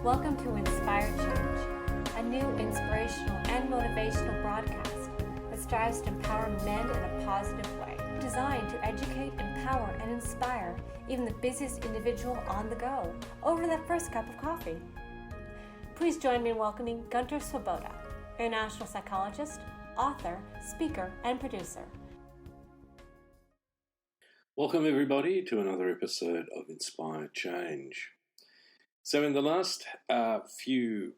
Welcome to Inspired Change, a new inspirational and motivational broadcast that strives to empower men in a positive way, designed to educate, empower, and inspire even the busiest individual on the go over that first cup of coffee. Please join me in welcoming Gunter, international psychologist, author, speaker, and producer. Welcome everybody to another episode of Inspired Change. So in the last few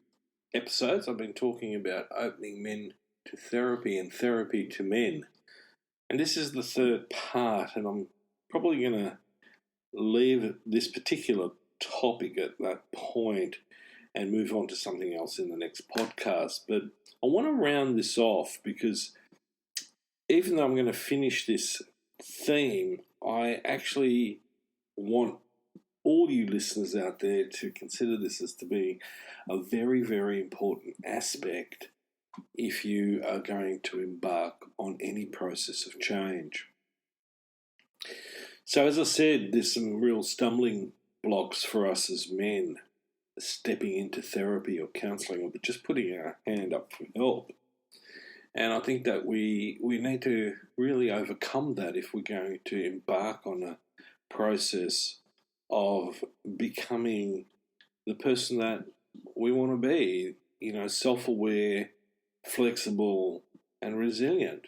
episodes, I've been talking about opening men to therapy and therapy to men. And this is the third part, and I'm probably going to leave this particular topic at that point and move on to something else in the next podcast. But I want to round this off because even though I'm going to finish this theme, I actually want all you listeners out there to consider this as to be a very, very important aspect if you are going to embark on any process of change. So as I said, there's some real stumbling blocks for us as men stepping into therapy or counselling or just putting our hand up for help. And I think that we need to really overcome that if we're going to embark on a process of becoming the person that we want to be, self-aware, flexible, and resilient.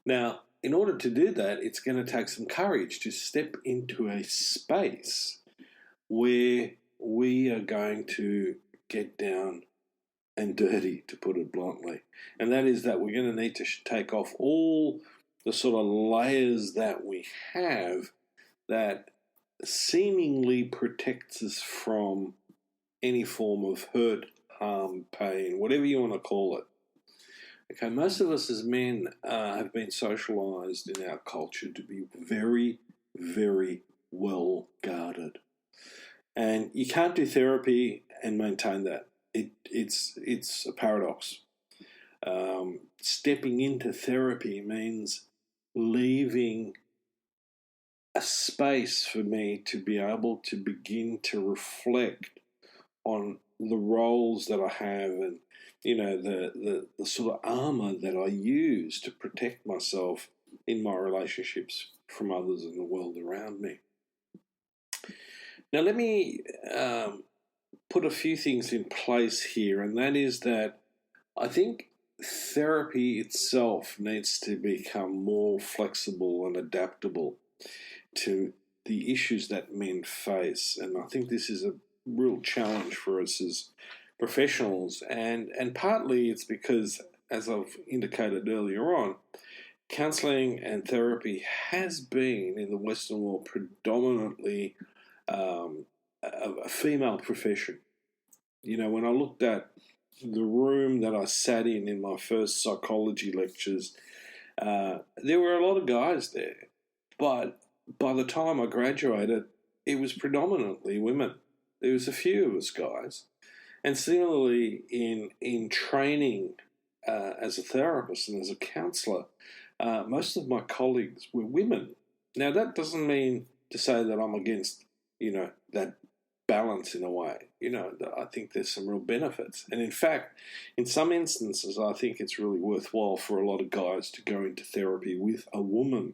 Now, in order to do that, it's going to take some courage to step into a space where we are going to get down and dirty, to put it bluntly. And that is that we're going to need to take off all the sort of layers that we have that seemingly protects us from any form of hurt, harm, pain, whatever you want to call it. Okay, most of us as men have been socialized in our culture to be very, very well guarded. And you can't do therapy and maintain that. It's a paradox. Stepping into therapy means leaving a space for me to be able to begin to reflect on the roles that I have and, the sort of armor that I use to protect myself in my relationships from others in the world around me. Now, let me put a few things in place here, and that is that I think therapy itself needs to become more flexible and adaptable to the issues that men face. And I think this is a real challenge for us as professionals. And partly it's because, as I've indicated earlier on, counselling and therapy has been in the Western world predominantly a female profession. When I looked at the room that I sat in my first psychology lectures, there were a lot of guys there. But by the time I graduated, it was predominantly women. There was a few of us guys. And similarly, in training as a therapist and as a counsellor, most of my colleagues were women. Now, that doesn't mean to say that I'm against, that balance in a way. I think there's some real benefits. And in fact, in some instances, I think it's really worthwhile for a lot of guys to go into therapy with a woman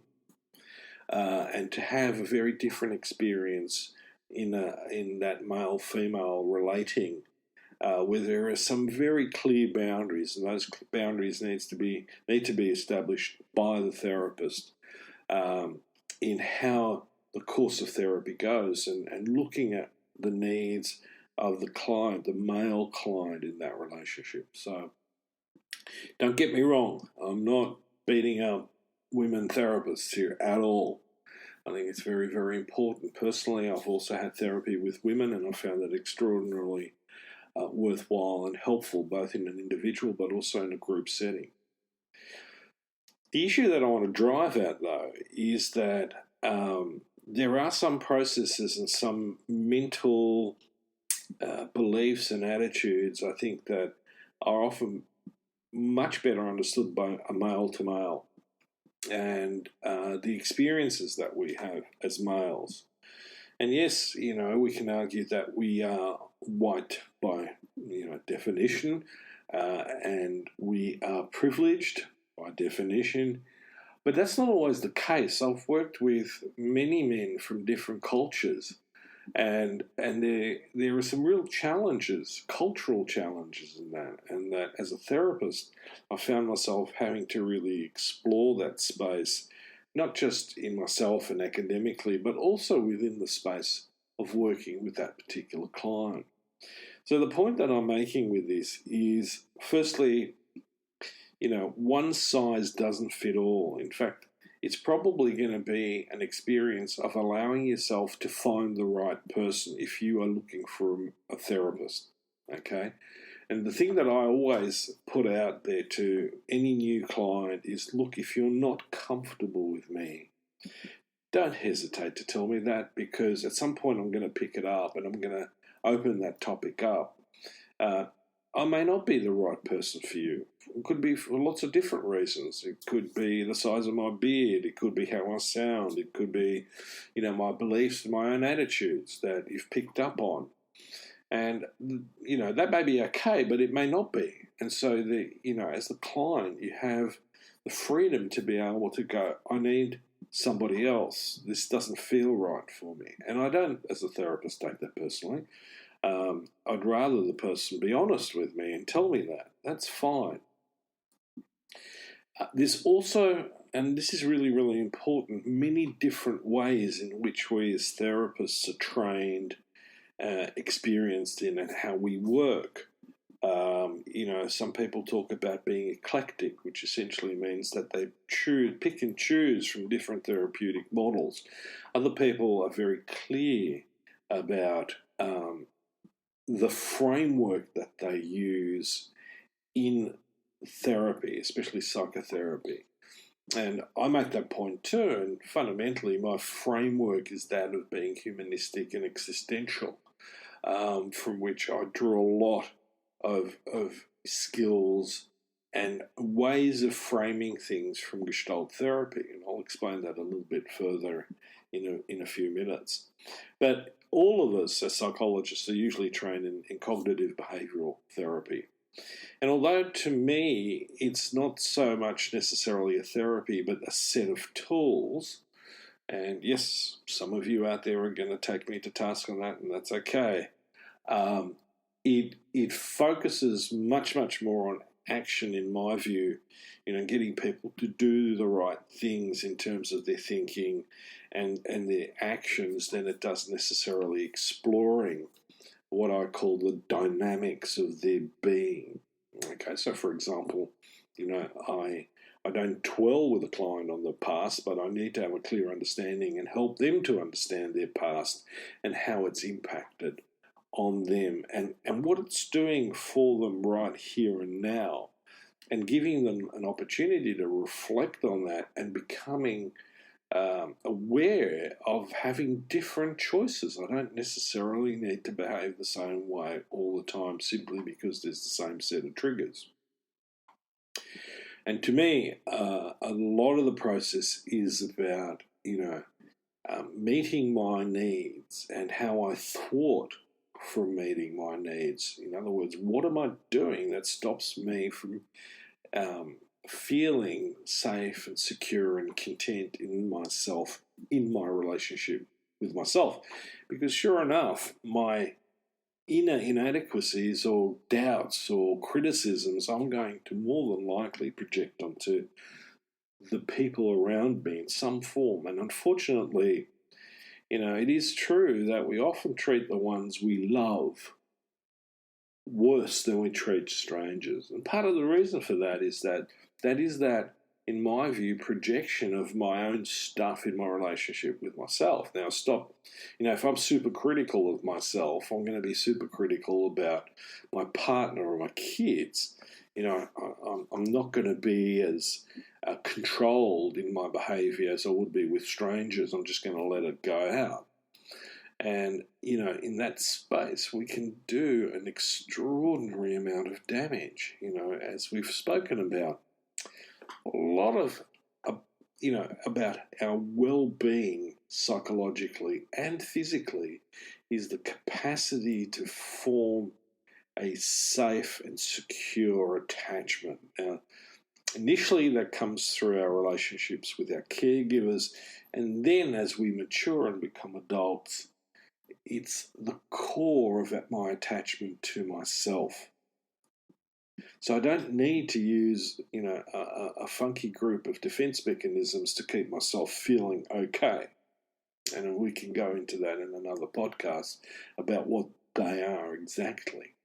and to have a very different experience in that male-female relating, where there are some very clear boundaries, and those boundaries need to be established by the therapist in how the course of therapy goes, and looking at the needs of the client, the male client in that relationship. So don't get me wrong, I'm not beating up women therapists here at all. I think it's very, very important. Personally, I've also had therapy with women, and I found that extraordinarily worthwhile and helpful, both in an individual but also in a group setting. The issue that I want to drive at, though, is that there are some processes and some mental beliefs and attitudes, I think, that are often much better understood by a male to male. And the experiences that we have as males. And yes, we can argue that we are white by definition, and we are privileged by definition. But that's not always the case. I've worked with many men from different cultures, and there are some real challenges, cultural challenges in that. And that as a therapist, I found myself having to really explore that space, not just in myself and academically, but also within the space of working with that particular client. So the point that I'm making with this is, firstly, one size doesn't fit all. In fact, it's probably going to be an experience of allowing yourself to find the right person if you are looking for a therapist, okay? And the thing that I always put out there to any new client is, look, if you're not comfortable with me, don't hesitate to tell me that, because at some point I'm going to pick it up and I'm going to open that topic up. I may not be the right person for you. It could be for lots of different reasons. It could be the size of my beard. It could be how I sound. It could be, my beliefs and my own attitudes that you've picked up on. And, that may be okay, but it may not be. And so, as the client, you have the freedom to be able to go, I need somebody else. This doesn't feel right for me. And I don't, as a therapist, take that personally. I'd rather the person be honest with me and tell me that. That's fine. There's also, and this is really, really important, many different ways in which we as therapists are trained, experienced in, and how we work. Some people talk about being eclectic, which essentially means that they pick and choose from different therapeutic models. Other people are very clear about the framework that they use in therapy, especially psychotherapy. And I make that point too, and fundamentally my framework is that of being humanistic and existential, from which I draw a lot of skills and ways of framing things from Gestalt therapy, and I'll explain that a little bit further in a few minutes. But all of us as psychologists are usually trained in cognitive behavioural therapy. And although to me it's not so much necessarily a therapy but a set of tools, and yes, some of you out there are going to take me to task on that, and that's okay, it focuses much, much more on action, in my view, getting people to do the right things in terms of their thinking and their actions, than it does necessarily exploring what I call the dynamics of their being. Okay, so for example, I don't dwell with a client on the past, but I need to have a clear understanding and help them to understand their past and how it's impacted on them and what it's doing for them right here and now, and giving them an opportunity to reflect on that and becoming aware of having different choices. I don't necessarily need to behave the same way all the time simply because there's the same set of triggers. And to me, a lot of the process is about, meeting my needs and how I thwart from meeting my needs. In other words, what am I doing that stops me from feeling safe and secure and content in myself, in my relationship with myself? Because sure enough, my inner inadequacies or doubts or criticisms, I'm going to more than likely project onto the people around me in some form. And unfortunately, it is true that we often treat the ones we love worse than we treat strangers. And part of the reason for that is that, in my view, projection of my own stuff in my relationship with myself. Now, stop. If I'm super critical of myself, I'm going to be super critical about my partner or my kids. I'm not going to be as controlled in my behaviour as I would be with strangers. I'm just going to let it go out. And, in that space, we can do an extraordinary amount of damage, as we've spoken about. A lot of, about our well-being psychologically and physically is the capacity to form a safe and secure attachment. Now, initially, that comes through our relationships with our caregivers, and then as we mature and become adults, it's the core of my attachment to myself. So I don't need to use, a funky group of defense mechanisms to keep myself feeling okay. And we can go into that in another podcast about what they are exactly.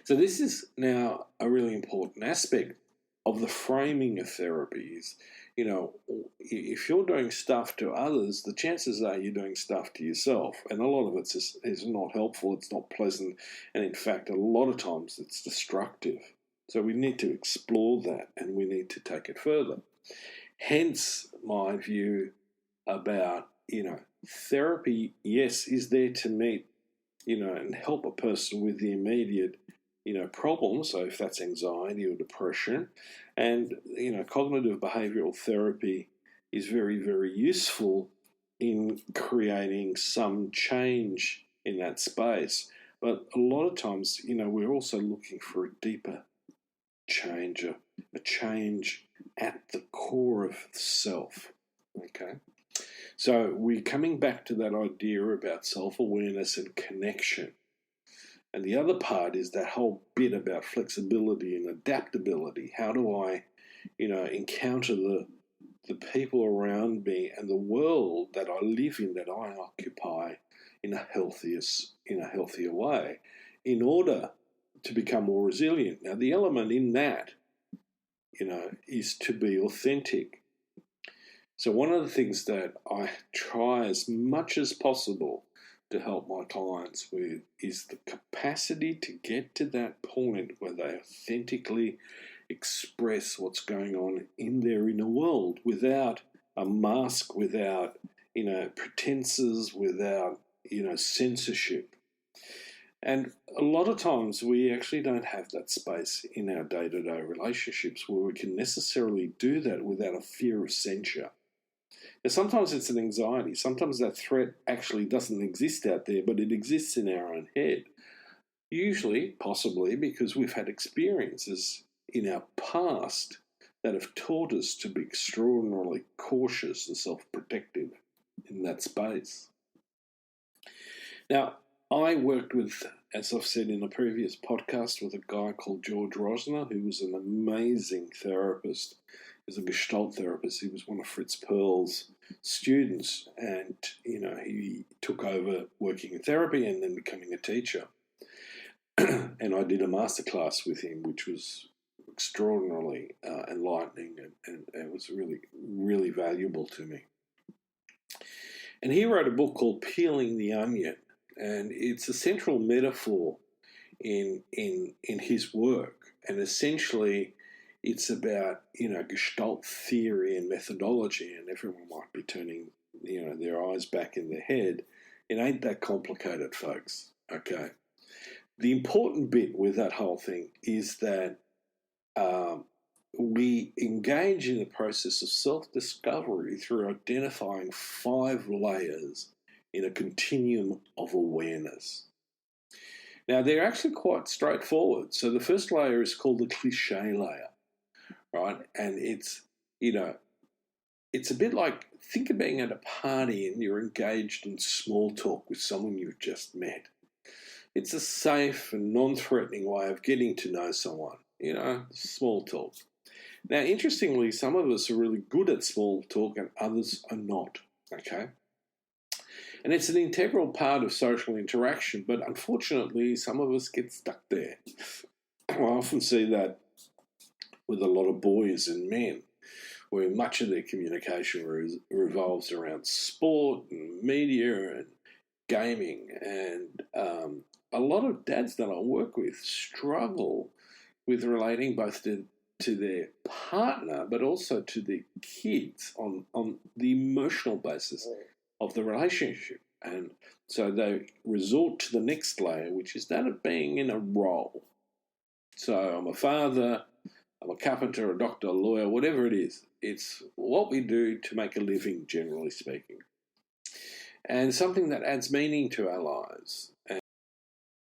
So this is now a really important aspect of the framing of therapy is, if you're doing stuff to others, the chances are you're doing stuff to yourself. And a lot of it is not helpful, it's not pleasant, and in fact, a lot of times it's destructive. So we need to explore that and we need to take it further. Hence my view about, therapy, yes, is there to meet, and help a person with the immediate problems, so if that's anxiety or depression. And, cognitive behavioral therapy is very, very useful in creating some change in that space. But a lot of times, we're also looking for a deeper change, a change at the core of self. Okay? So we're coming back to that idea about self-awareness and connection. And the other part is that whole bit about flexibility and adaptability. How do I, encounter the people around me and the world that I live in, that I occupy in a healthier way, in order to become more resilient. Now, the element in that, is to be authentic. So one of the things that I try as much as possible to help my clients with is the capacity to get to that point where they authentically express what's going on in their inner world without a mask, without, pretenses, without, censorship. And a lot of times we actually don't have that space in our day-to-day relationships where we can necessarily do that without a fear of censure. Now, sometimes it's an anxiety. Sometimes that threat actually doesn't exist out there, but it exists in our own head. Usually, possibly, because we've had experiences in our past that have taught us to be extraordinarily cautious and self-protective in that space. Now, I worked with, as I've said in a previous podcast, with a guy called George Rosner, who was an amazing therapist. He was a Gestalt therapist. He was one of Fritz Perl's students, and he took over working in therapy and then becoming a teacher. And I did a masterclass with him, which was extraordinarily enlightening, and it was really, really valuable to me. And he wrote a book called Peeling the Onion, and it's a central metaphor in his work. And essentially, it's about Gestalt theory and methodology, and everyone might be turning their eyes back in their head. It ain't that complicated, folks. Okay. The important bit with that whole thing is that we engage in the process of self-discovery through identifying 5 layers in a continuum of awareness. Now, they're actually quite straightforward. So the first layer is called the cliche layer, right? And it's a bit like, think of being at a party and you're engaged in small talk with someone you've just met. It's a safe and non-threatening way of getting to know someone, small talk. Now, interestingly, some of us are really good at small talk and others are not, okay? And it's an integral part of social interaction, but unfortunately, some of us get stuck there. I often see that with a lot of boys and men, where much of their communication revolves around sport and media and gaming. And a lot of dads that I work with struggle with relating both to their partner, but also to their kids on the emotional basis of the relationship. And so they resort to the next layer, which is that of being in a role. So I'm a father, I'm a carpenter, a doctor, a lawyer, whatever it is. It's what we do to make a living, generally speaking. and something that adds meaning to our lives.